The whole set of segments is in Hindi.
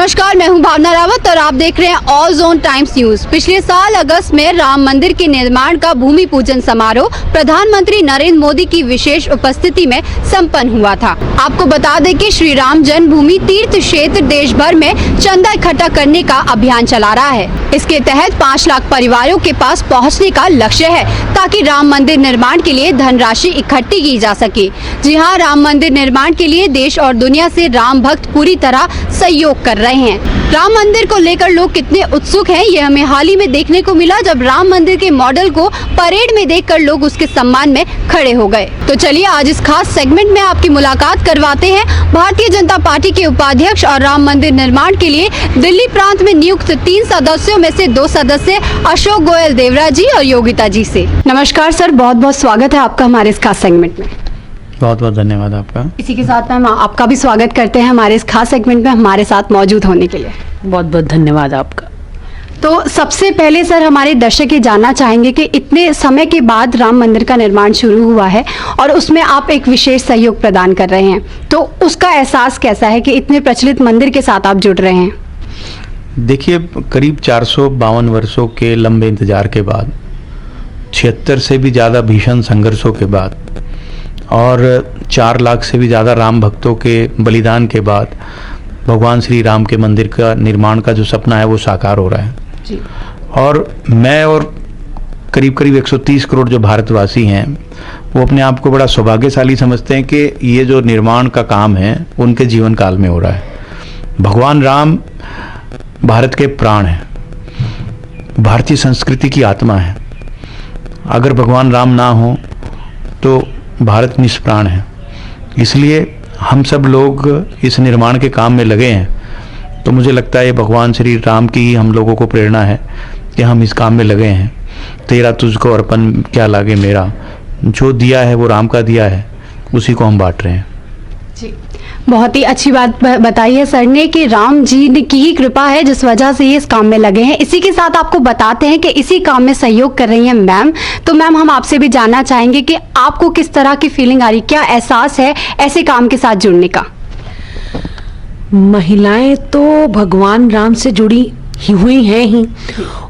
नमस्कार, मैं हूं भावना रावत और आप देख रहे हैं ऑल जोन टाइम्स न्यूज। पिछले साल अगस्त में राम मंदिर के निर्माण का भूमि पूजन समारोह प्रधानमंत्री नरेंद्र मोदी की विशेष उपस्थिति में संपन्न हुआ था। आपको बता दें कि श्री राम जन्मभूमि तीर्थ क्षेत्र देश भर में चंदा इकट्ठा करने का अभियान चला रहा है। इसके तहत 5 लाख परिवारों के पास पहुँचने का लक्ष्य है ताकि राम मंदिर निर्माण के लिए धनराशि इकट्ठी की जा सके। जी हाँ, राम मंदिर निर्माण के लिए देश और दुनिया से राम भक्त पूरी तरह सहयोग कर रहे हैं। राम मंदिर को लेकर लोग कितने उत्सुक हैं, ये हमें हाल ही में देखने को मिला जब राम मंदिर के मॉडल को परेड में देखकर लोग उसके सम्मान में खड़े हो गए। तो चलिए आज इस खास सेगमेंट में आपकी मुलाकात करवाते हैं भारतीय जनता पार्टी के उपाध्यक्ष और राम मंदिर निर्माण के लिए दिल्ली प्रांत में नियुक्त 3 सदस्यों में से 2 सदस्य अशोक गोयल देवरा जी और योगिता जी से। नमस्कार सर, बहुत बहुत स्वागत है आपका हमारे इस खास सेगमेंट में। बहुत बहुत धन्यवाद आपका। इसी के साथ मैम आपका भी स्वागत करते हैं हमारे इस खास सेगमेंट में हमारे साथ मौजूद होने के लिए। बहुत बहुत धन्यवाद आपका। तो सबसे पहले सर, हमारे दर्शक ये जानना चाहेंगे कि इतने समय के बाद राम मंदिर का निर्माण शुरू हुआ है और उसमें आप एक विशेष सहयोग प्रदान कर रहे हैं, तो उसका एहसास कैसा है कि इतने प्रचलित मंदिर के साथ आप जुड़ रहे हैं? देखिए, करीब 452 वर्षों के लंबे इंतजार के बाद, 76 से भी ज़्यादा भीषण संघर्षों के बाद और 4 लाख से भी ज़्यादा राम भक्तों के बलिदान के बाद भगवान श्री राम के मंदिर का निर्माण का जो सपना है वो साकार हो रहा है जी। और मैं और करीब करीब 130 करोड़ जो भारतवासी हैं वो अपने आप को बड़ा सौभाग्यशाली समझते हैं कि ये जो निर्माण का काम है उनके जीवन काल में हो रहा है। भगवान राम भारत के प्राण हैं, भारतीय संस्कृति की आत्मा है। अगर भगवान राम ना हो तो भारत निष्प्राण है। इसलिए हम सब लोग इस निर्माण के काम में लगे हैं। तो मुझे लगता है भगवान श्री राम की हम लोगों को प्रेरणा है कि हम इस काम में लगे हैं। तेरा तुझको अर्पण क्या लागे मेरा, जो दिया है वो राम का दिया है, उसी को हम बांट रहे हैं। जी, बहुत ही अच्छी बात बताई है सर ने कि राम जी की ही कृपा है जिस वजह से ये इस काम में लगे हैं। इसी के साथ आपको बताते हैं कि इसी काम में सहयोग कर रही हैं मैम। तो मैम, हम आपसे भी जानना चाहेंगे कि आपको किस तरह की फीलिंग आ रही, क्या एहसास है ऐसे काम के साथ जुड़ने का? महिलाएं तो भगवान राम से जुड़ी हुई हैं ही,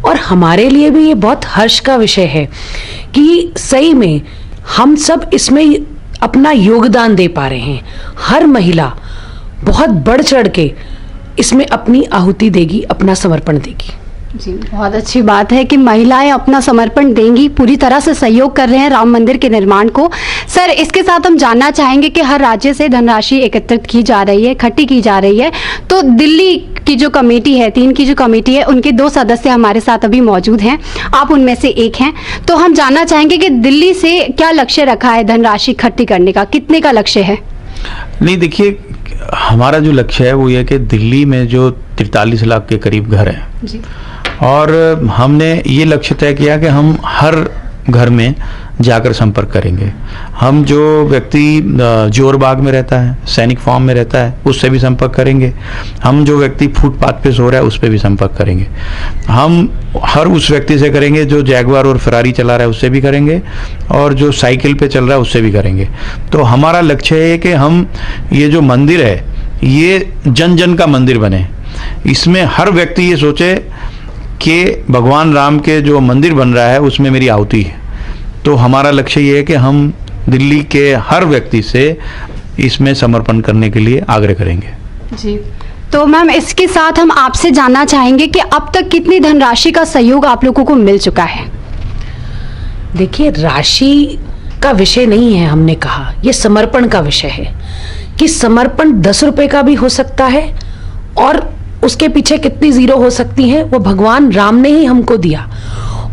और हमारे लिए भी ये बहुत हर्ष का विषय है कि सही में हम सब इसमें अपना योगदान दे पा रहे हैं। हर महिला बहुत बढ़ चढ़ के इसमें अपनी आहुति देगी, अपना समर्पण देगी। जी, बहुत अच्छी बात है कि महिलाएं अपना समर्पण देंगी, पूरी तरह से सहयोग कर रहे हैं राम मंदिर के निर्माण को। सर, इसके साथ हम जानना चाहेंगे कि हर राज्य से धनराशि एकत्रित की जा रही है, इकट्ठी की जा रही है। तो दिल्ली की जो कमेटी है, 3 की जो कमेटी है, उनके 2 सदस्य हमारे साथ अभी मौजूद हैं, आप उनमें से एक हैं। तो हम जानना चाहेंगे कि दिल्ली से क्या लक्ष्य रखा है धनराशि इकट्ठी करने का, कितने का लक्ष्य है? नहीं, देखिए, हमारा जो लक्ष्य है वो ये कि दिल्ली में जो 43 लाख के करीब घर हैं जी, और हमने ये लक्ष्य तय किया कि हम हर घर में जाकर संपर्क करेंगे। हम जो व्यक्ति जोरबाग में रहता है, सैनिक फार्म में रहता है, उससे भी संपर्क करेंगे। हम जो व्यक्ति फुटपाथ पे सो रहा है उस पर भी संपर्क करेंगे। हम हर उस व्यक्ति से करेंगे जो जैगवार और फरारी चला रहा है, उससे भी करेंगे, और जो साइकिल पे चल रहा है उससे भी करेंगे। तो हमारा लक्ष्य है कि हम ये जो मंदिर है ये जन जन का मंदिर बने। इसमें हर व्यक्ति ये सोचे कि भगवान राम के जो मंदिर बन रहा है उसमें मेरी आहुति है। तो हमारा लक्ष्य ये है कि हम दिल्ली के हर व्यक्ति से इसमें समर्पण करने के लिए आग्रह करेंगे। जी, तो मैम इसके साथ हम आपसे जानना चाहेंगे कि अब तक कितनी धनराशि का सहयोग आप लोगों को मिल चुका है? देखिए, राशि का विषय नहीं है, हमने कहा ये समर्पण का विषय है कि समर्पण 10 रुपए का भी हो सकता है और उसके पीछे कितनी जीरो हो सकती है वो भगवान राम ने ही हमको दिया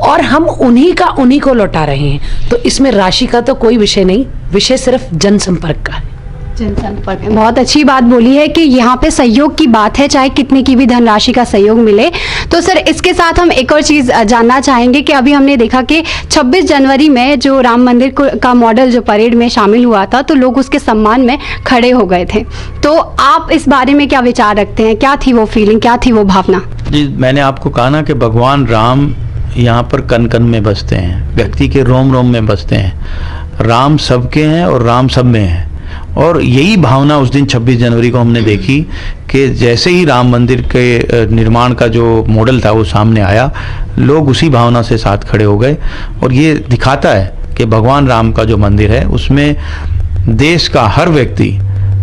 और हम उन्हीं को लौटा रहे हैं। तो इसमें राशि का तो कोई विषय नहीं, विषय सिर्फ जनसंपर्क का है। जनसंपर्क, बहुत अच्छी बात बोली है कि यहाँ पे सहयोग की बात है, चाहे कितने की भी धनराशि का सहयोग मिले। तो सर, इसके साथ हम एक और चीज़ जानना चाहेंगे कि अभी हमने देखा कि 26 जनवरी में जो राम मंदिर का मॉडल जो परेड में शामिल हुआ था तो लोग उसके सम्मान में खड़े हो गए थे। तो आप इस बारे में क्या विचार रखते हैं, क्या थी वो फीलिंग, क्या थी वो भावना? जी, मैंने आपको कहा ना कि भगवान राम यहाँ पर कण कण में बसते हैं, व्यक्ति के रोम रोम में बसते हैं। राम सबके हैं और राम सब में है। और यही भावना उस दिन 26 जनवरी को हमने देखी कि जैसे ही राम मंदिर के निर्माण का जो मॉडल था वो सामने आया, लोग उसी भावना से साथ खड़े हो गए। और ये दिखाता है कि भगवान राम का जो मंदिर है उसमें देश का हर व्यक्ति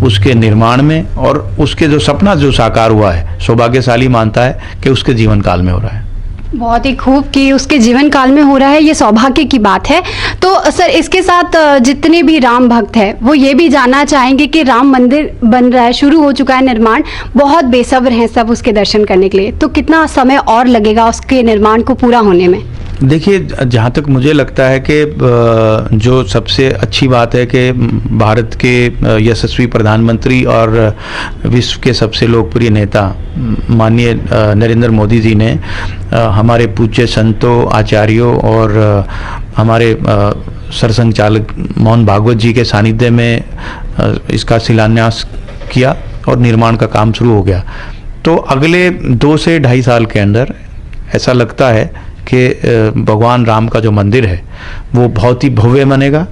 उसके निर्माण में और उसके जो सपना जो साकार हुआ है, सौभाग्यशाली मानता है कि उसके जीवन काल में हो रहा है। बहुत ही खूब कि उसके जीवन काल में हो रहा है, ये सौभाग्य की बात है। तो सर, इसके साथ जितने भी राम भक्त हैं वो ये भी जानना चाहेंगे कि राम मंदिर बन रहा है, शुरू हो चुका है निर्माण, बहुत बेसब्र हैं सब उसके दर्शन करने के लिए, तो कितना समय और लगेगा उसके निर्माण को पूरा होने में? देखिए, जहाँ तक मुझे लगता है कि जो सबसे अच्छी बात है कि भारत के यशस्वी प्रधानमंत्री और विश्व के सबसे लोकप्रिय नेता माननीय नरेंद्र मोदी जी ने हमारे पूज्य संतों, आचार्यों और हमारे सरसंघचालक मोहन भागवत जी के सानिध्य में इसका शिलान्यास किया और निर्माण का काम शुरू हो गया। तो अगले 2 से 2.5 साल के अंदर ऐसा लगता है कि भगवान राम का जो मंदिर है वो बहुत ही भव्य बनेगा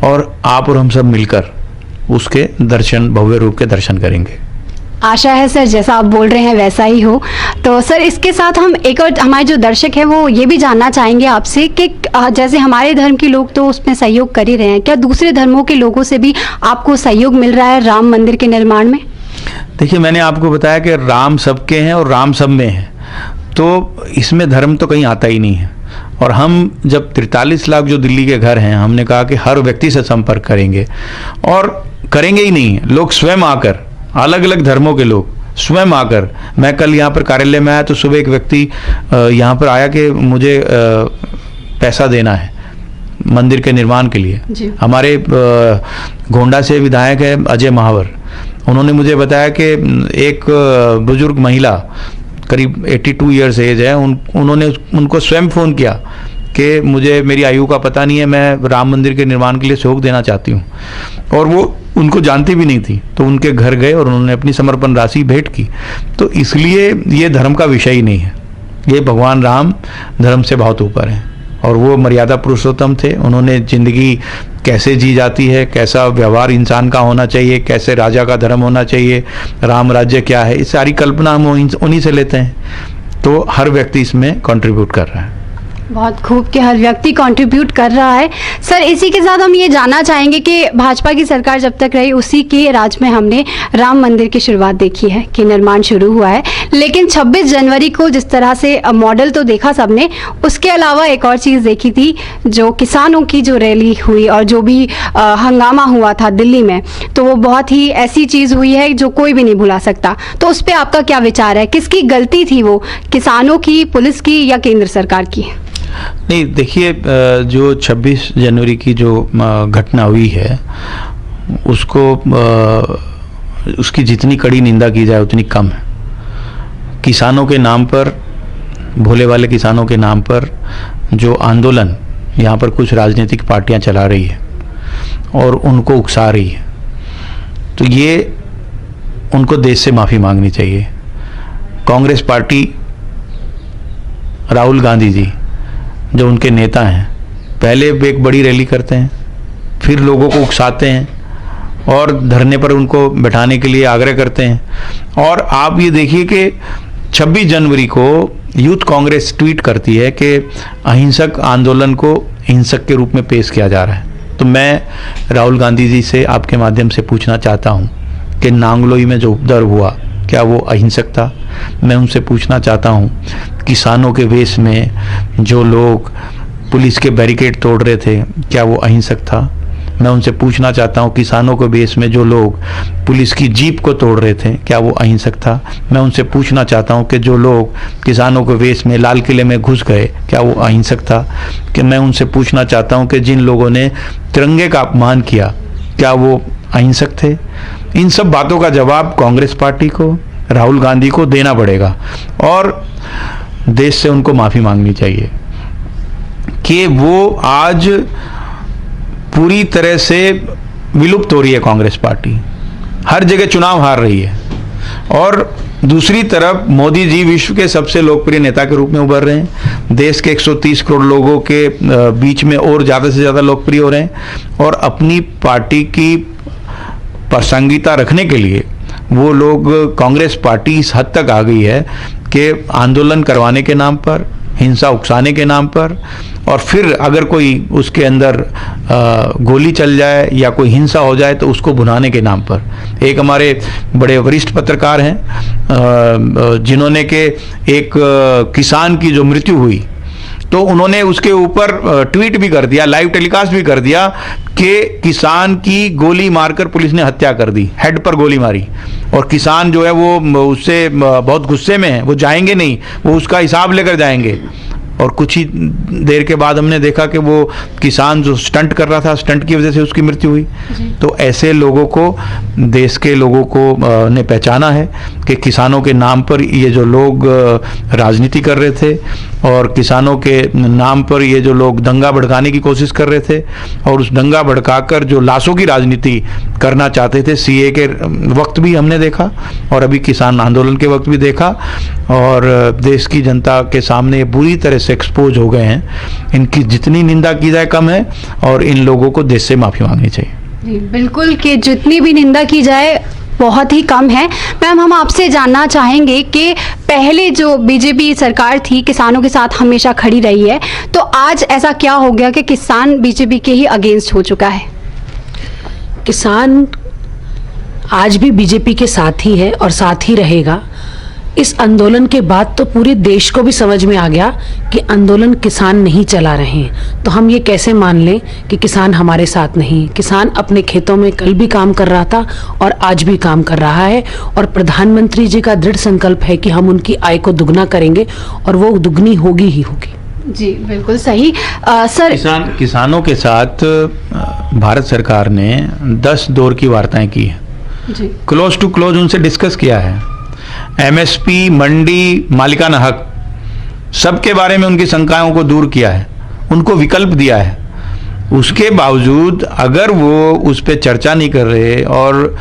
और आप और हम सब मिलकर उसके दर्शन, भव्य रूप के दर्शन करेंगे। आशा है सर, जैसा आप बोल रहे हैं वैसा ही हो। तो सर, इसके साथ हम एक और हमारे जो दर्शक हैं वो ये भी जानना चाहेंगे आपसे कि जैसे हमारे धर्म के लोग तो उसमें सहयोग कर ही रहे हैं, क्या दूसरे धर्मों के लोगों से भी आपको सहयोग मिल रहा है राम मंदिर के निर्माण में? देखिए, मैंने आपको बताया कि राम सबके हैं और राम सब में है, तो इसमें धर्म तो कहीं आता ही नहीं है। और हम जब 43 लाख जो दिल्ली के घर हैं, हमने कहा कि हर व्यक्ति से संपर्क करेंगे, और करेंगे ही नहीं, लोग स्वयं आकर, अलग अलग धर्मों के लोग स्वयं आकर, मैं कल यहाँ पर कार्यालय में आया तो सुबह एक व्यक्ति यहाँ पर आया कि मुझे पैसा देना है मंदिर के निर्माण के लिए। हमारे गोंडा से विधायक है अजय महावर, उन्होंने मुझे बताया कि एक बुजुर्ग महिला करीब 82 ईयर्स एज है, उन्होंने उनको स्वयं फ़ोन किया कि मुझे, मेरी आयु का पता नहीं है, मैं राम मंदिर के निर्माण के लिए सहयोग देना चाहती हूँ, और वो उनको जानती भी नहीं थी, तो उनके घर गए और उन्होंने अपनी समर्पण राशि भेंट की। तो इसलिए ये धर्म का विषय ही नहीं है, ये भगवान राम धर्म से बहुत ऊपर हैं और वो मर्यादा पुरुषोत्तम थे। उन्होंने जिंदगी कैसे जी जाती है, कैसा व्यवहार इंसान का होना चाहिए, कैसे राजा का धर्म होना चाहिए, राम राज्य क्या है, इस सारी कल्पना हम उन्हीं से लेते हैं। तो हर व्यक्ति इसमें कंट्रीब्यूट कर रहा है। बहुत खूब कि हर व्यक्ति कंट्रीब्यूट कर रहा है। सर, इसी के साथ हम ये जानना चाहेंगे कि भाजपा की सरकार जब तक रही उसी के राज में हमने राम मंदिर की शुरुआत देखी है कि निर्माण शुरू हुआ है, लेकिन 26 जनवरी को जिस तरह से मॉडल तो देखा सबने, उसके अलावा एक और चीज़ देखी थी, जो किसानों की जो रैली हुई और जो भी हंगामा हुआ था दिल्ली में, तो वो बहुत ही ऐसी चीज़ हुई है जो कोई भी नहीं भुला सकता। तो उस पर आपका क्या विचार है? किसकी गलती थी वो, किसानों की, पुलिस की या केंद्र सरकार की? नहीं, देखिए, जो 26 जनवरी की जो घटना हुई है उसको उसकी जितनी कड़ी निंदा की जाए उतनी कम है। किसानों के नाम पर, भोले वाले किसानों के नाम पर जो आंदोलन यहाँ पर कुछ राजनीतिक पार्टियाँ चला रही है और उनको उकसा रही है, तो ये उनको देश से माफ़ी मांगनी चाहिए। कांग्रेस पार्टी, राहुल गांधी जी जो उनके नेता हैं, पहले एक बड़ी रैली करते हैं, फिर लोगों को उकसाते हैं और धरने पर उनको बैठाने के लिए आग्रह करते हैं। और आप ये देखिए कि 26 जनवरी को यूथ कांग्रेस ट्वीट करती है कि अहिंसक आंदोलन को हिंसक के रूप में पेश किया जा रहा है। तो मैं राहुल गांधी जी से आपके माध्यम से पूछना चाहता हूँ कि नांगलोई में जो उपद्रव हुआ, क्या वो अहिंसक था? मैं उनसे पूछना चाहता हूँ, किसानों के वेश में जो लोग पुलिस के बैरिकेड तोड़ रहे थे, क्या वो अहिंसक था? मैं उनसे पूछना चाहता हूँ, किसानों के वेश में जो लोग पुलिस की जीप को तोड़ रहे थे, क्या वो अहिंसक था? मैं उनसे पूछना चाहता हूँ कि जो लोग किसानों के वेश में लाल किले में घुस गए, क्या वो अहिंसक था? कि मैं उनसे पूछना चाहता हूँ कि जिन लोगों ने तिरंगे का अपमान किया, क्या वो अहिंसक थे? इन सब बातों का जवाब कांग्रेस पार्टी को, राहुल गांधी को देना पड़ेगा और देश से उनको माफ़ी मांगनी चाहिए कि वो आज पूरी तरह से विलुप्त हो रही है। कांग्रेस पार्टी हर जगह चुनाव हार रही है और दूसरी तरफ मोदी जी विश्व के सबसे लोकप्रिय नेता के रूप में उभर रहे हैं, देश के 130 करोड़ लोगों के बीच में और ज़्यादा से ज़्यादा लोकप्रिय हो रहे हैं और अपनी पार्टी की प्रासंगिकता रखने के लिए वो लोग, कांग्रेस पार्टी इस हद तक आ गई है कि आंदोलन करवाने के नाम पर, हिंसा उकसाने के नाम पर, और फिर अगर कोई उसके अंदर गोली चल जाए या कोई हिंसा हो जाए तो उसको भुनाने के नाम पर। एक हमारे बड़े वरिष्ठ पत्रकार हैं जिन्होंने के एक किसान की जो मृत्यु हुई तो उन्होंने उसके ऊपर ट्वीट भी कर दिया, लाइव टेलीकास्ट भी कर दिया कि किसान की गोली मारकर पुलिस ने हत्या कर दी, हेड पर गोली मारी, और किसान जो है वो उससे बहुत गुस्से में है, वो जाएंगे नहीं, वो उसका हिसाब लेकर जाएंगे। और कुछ ही देर के बाद हमने देखा कि वो किसान जो स्टंट कर रहा था, स्टंट की वजह से उसकी मृत्यु हुई। तो ऐसे लोगों को, देश के लोगों को ने पहचाना है कि किसानों के नाम पर ये जो लोग राजनीति कर रहे थे और किसानों के नाम पर ये जो लोग दंगा भड़काने की कोशिश कर रहे थे और उस दंगा भड़काकर जो लाशों की राजनीति करना चाहते थे, सीए के वक्त भी हमने देखा और अभी किसान आंदोलन के वक्त भी देखा, और देश की जनता के सामने ये बुरी तरह से एक्सपोज हो गए हैं। इनकी जितनी निंदा की जाए कम है और इन लोगों को देश से माफी मांगनी चाहिए। जी बिल्कुल, कि जितनी भी निंदा की जाए बहुत ही कम है। मैम, हम आपसे जानना चाहेंगे कि पहले जो बीजेपी सरकार थी किसानों के साथ हमेशा खड़ी रही है, तो आज ऐसा क्या हो गया कि किसान बीजेपी के ही अगेंस्ट हो चुका है? किसान आज भी बीजेपी के साथ ही है और साथ ही रहेगा। इस आंदोलन के बाद तो पूरे देश को भी समझ में आ गया कि आंदोलन किसान नहीं चला रहे हैं, तो हम ये कैसे मान लें कि किसान हमारे साथ नहीं। किसान अपने खेतों में कल भी काम कर रहा था और आज भी काम कर रहा है, और प्रधानमंत्री जी का दृढ़ संकल्प है कि हम उनकी आय को दुगना करेंगे और वो दुगनी होगी ही होगी। जी बिल्कुल सही। सर, किसानों के साथ भारत सरकार ने 10 दौर की वार्ताएं की है, क्लोज टू क्लोज उनसे डिस्कस किया है। एमएसपी, मंडी, मालिकाना हक, सबके बारे में उनकी शंकाओं को दूर किया है, उनको विकल्प दिया है। उसके बावजूद अगर वो उस पर चर्चा नहीं कर रहे और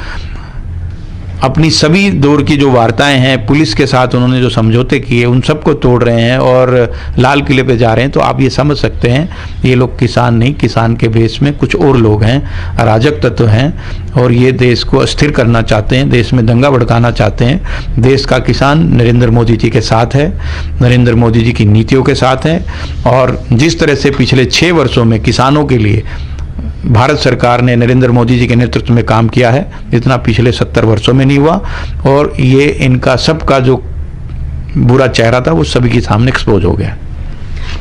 अपनी सभी दौर की जो वार्ताएं हैं, पुलिस के साथ उन्होंने जो समझौते किए उन सबको तोड़ रहे हैं और लाल किले पे जा रहे हैं, तो आप ये समझ सकते हैं ये लोग किसान नहीं, किसान के बेस में कुछ और लोग हैं, अराजक तत्व हैं और ये देश को अस्थिर करना चाहते हैं, देश में दंगा भड़काना चाहते हैं। देश का किसान नरेंद्र मोदी जी के साथ है, नरेंद्र मोदी जी की नीतियों के साथ है, और जिस तरह से पिछले 6 वर्षों में किसानों के लिए भारत सरकार ने नरेंद्र मोदी जी के नेतृत्व में काम किया है, इतना पिछले 70 वर्षों में नहीं हुआ, और ये इनका सबका जो बुरा चेहरा था वो सभी के सामने एक्सपोज हो गया।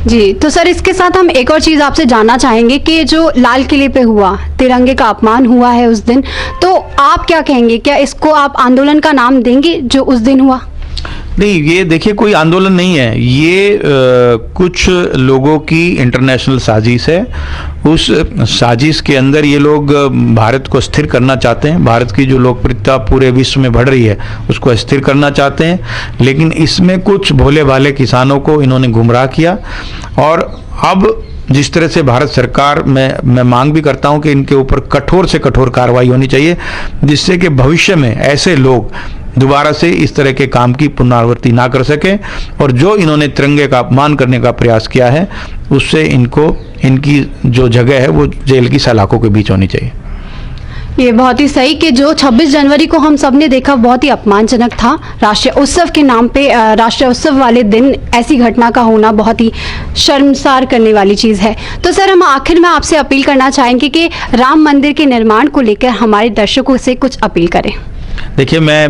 जी, तो सर इसके साथ हम एक और चीज़ आपसे जानना चाहेंगे कि जो लाल किले पे हुआ, तिरंगे का अपमान हुआ है उस दिन, तो आप क्या कहेंगे, क्या इसको आप आंदोलन का नाम देंगे जो उस दिन हुआ? नहीं, ये देखिए कोई आंदोलन नहीं है, ये कुछ लोगों की इंटरनेशनल साजिश है। उस साजिश के अंदर ये लोग भारत को स्थिर करना चाहते हैं, भारत की जो लोकप्रियता पूरे विश्व में बढ़ रही है उसको स्थिर करना चाहते हैं, लेकिन इसमें कुछ भोले भाले किसानों को इन्होंने गुमराह किया। और अब जिस तरह से भारत सरकार मैं मांग भी करता हूं कि इनके ऊपर कठोर से कठोर कार्रवाई होनी चाहिए, जिससे कि भविष्य में ऐसे लोग दोबारा से इस तरह के काम की पुनरावृत्ति ना कर सके, और जो इन्होंने तिरंगे का अपमान करने का प्रयास किया है उससे इनकी जो जगह है वो जेल की सलाखों के बीच होनी चाहिए। ये बहुत ही सही कि जो 26 जनवरी को हम सब ने देखा बहुत ही अपमानजनक था। राष्ट्रीय उत्सव के नाम पे, राष्ट्रीय उत्सव वाले दिन ऐसी घटना का होना बहुत ही शर्मसार करने वाली चीज़ है। तो सर हम आखिर में आपसे अपील करना चाहेंगे कि राम मंदिर के निर्माण को लेकर हमारे दर्शकों से कुछ अपील करें। देखिए, मैं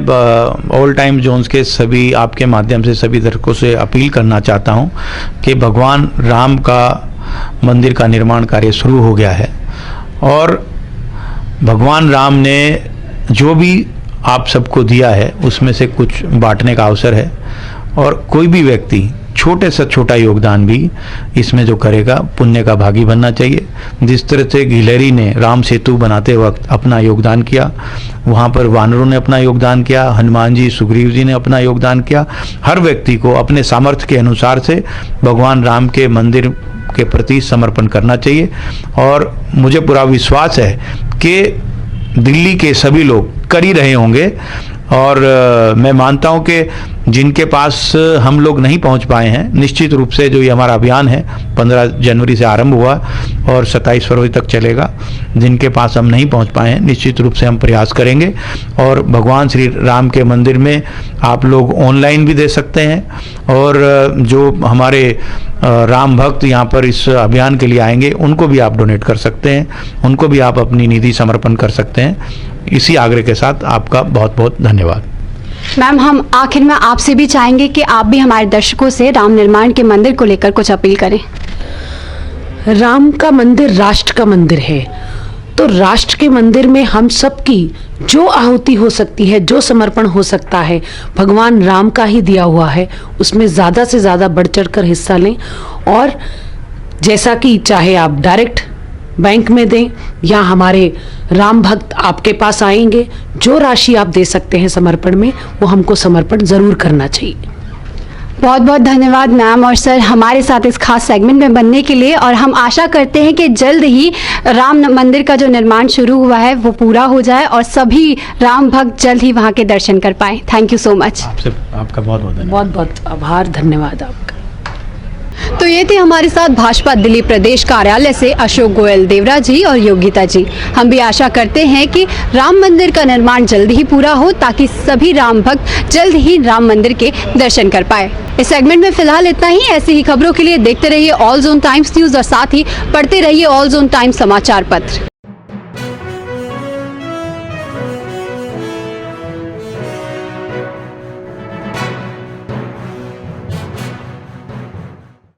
ऑल टाइम जोन्स के सभी आपके माध्यम से सभी दर्शकों से अपील करना चाहता हूं कि भगवान राम का मंदिर का निर्माण कार्य शुरू हो गया है, और भगवान राम ने जो भी आप सबको दिया है उसमें से कुछ बांटने का अवसर है, और कोई भी व्यक्ति छोटे से छोटा योगदान भी इसमें जो करेगा पुण्य का भागी बनना चाहिए। जिस तरह से गिलहरी ने राम सेतु बनाते वक्त अपना योगदान किया, वहाँ पर वानरों ने अपना योगदान किया, हनुमान जी, सुग्रीव जी ने अपना योगदान किया। हर व्यक्ति को अपने सामर्थ्य के अनुसार से भगवान राम के मंदिर के प्रति समर्पण करना चाहिए, और मुझे पूरा विश्वास है कि दिल्ली के सभी लोग कर ही रहे होंगे। और मैं मानता हूं कि जिनके पास हम लोग नहीं पहुंच पाए हैं, निश्चित रूप से जो ये हमारा अभियान है 15 जनवरी से आरंभ हुआ और 27 फरवरी तक चलेगा, जिनके पास हम नहीं पहुंच पाए हैं निश्चित रूप से हम प्रयास करेंगे। और भगवान श्री राम के मंदिर में आप लोग ऑनलाइन भी दे सकते हैं और जो हमारे राम भक्त यहाँ पर इस अभियान के लिए आएंगे उनको भी आप डोनेट कर सकते हैं, उनको भी आप अपनी निधि समर्पण कर सकते हैं। इसी आग्रह के साथ आपका बहुत बहुत धन्यवाद। मैम, हम आखिर में आपसे भी चाहेंगे कि आप भी हमारे दर्शकों से राम निर्माण के मंदिर को लेकर कुछ अपील करें। राम का मंदिर राष्ट्र का मंदिर है, तो राष्ट्र के मंदिर में हम सबकी जो आहुति हो सकती है, जो समर्पण हो सकता है, भगवान राम का ही दिया हुआ है, उसमें ज़्यादा से ज़्यादा बढ़ चढ़ कर हिस्सा लें। और जैसा कि चाहे आप डायरेक्ट बैंक में दें या हमारे राम भक्त आपके पास आएंगे, जो राशि आप दे सकते हैं समर्पण में, वो हमको समर्पण ज़रूर करना चाहिए। बहुत बहुत धन्यवाद मैम और सर हमारे साथ इस खास सेगमेंट में बनने के लिए। और हम आशा करते हैं कि जल्द ही राम मंदिर का जो निर्माण शुरू हुआ है वो पूरा हो जाए और सभी राम भक्त जल्द ही वहाँ के दर्शन कर पाए। Thank you so much. आपसे आपका बहुत बहुत धन्यवाद। बहुत बहुत आभार, धन्यवाद आपका। तो ये थे हमारे साथ भाजपा दिल्ली प्रदेश कार्यालय से अशोक गोयल देवरा जी और योगिता जी। हम भी आशा करते हैं कि राम मंदिर का निर्माण जल्द ही पूरा हो ताकि सभी राम भक्त जल्द ही राम मंदिर के दर्शन कर पाए। इस सेगमेंट में फिलहाल इतना ही। ऐसी ही खबरों के लिए देखते रहिए ऑल जोन टाइम्स न्यूज़ और साथ ही पढ़ते रहिए ऑल जोन टाइम्स समाचार पत्र।